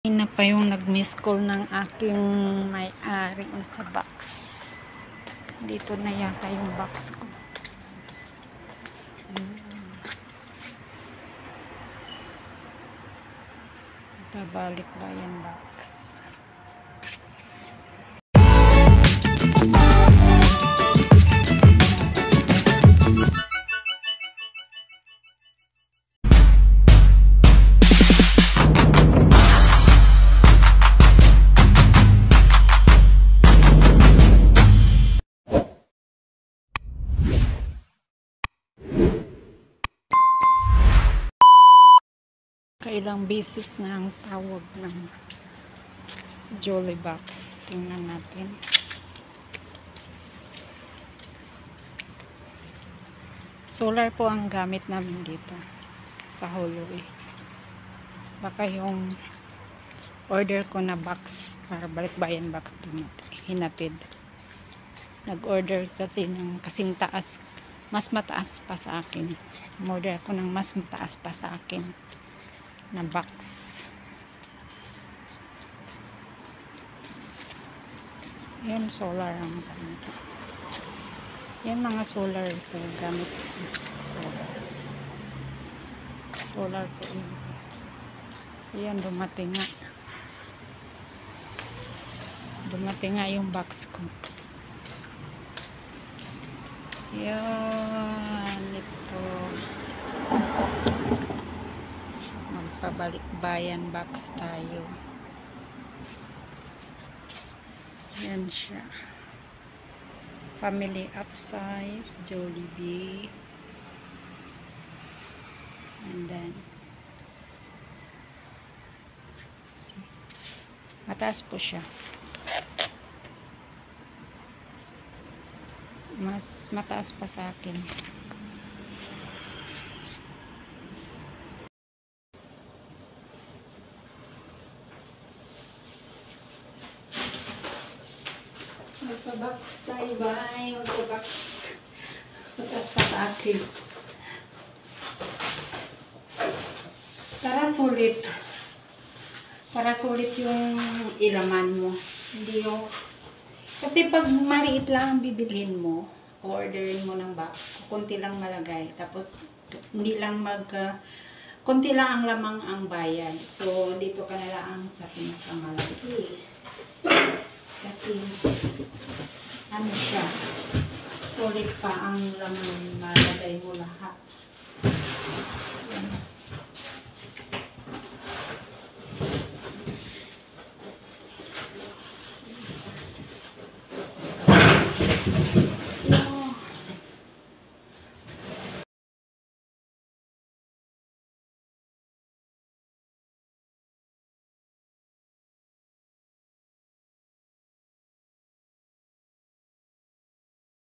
Na pa yung nag-miss call ng aking may-ari sa box. Dito na yata yung box ko. Babalik ba yan box? Kailang beses na ang tawag ng Jolly Box. Tingnan natin. Solar po ang gamit namin dito sa Holloway. Baka yung order ko na box para balikbayan box hinatid. Nag-order kasi ng kasing taas, mas mataas pa sa akin. Order ko ng mas mataas pa sa akin na box. Yan, solar ang gamit. Yan, mga solar ito gamit. Solar po yun. Yan, dumating nga yung box ko. Yan, ito magpabalik-bayan box tayo. Yan siya. Family upsize, Jollibee. And then see, mataas po siya. Mas mataas pa sa akin. Magpa-box tayo ba? Magpa-box. Mataas pa sa akin. Para sulit yung ilaman mo. Hindi yung... Kasi pag maliit lang ang bibilhin mo, orderin mo ng box, kunti lang malagay. Tapos, hindi lang kunti lang ang lamang ang bayad. So, dito ka na lang sa pinakamalaki. Kasi, ano siya, solid pa ang laman, malagay mo lahat. Yan.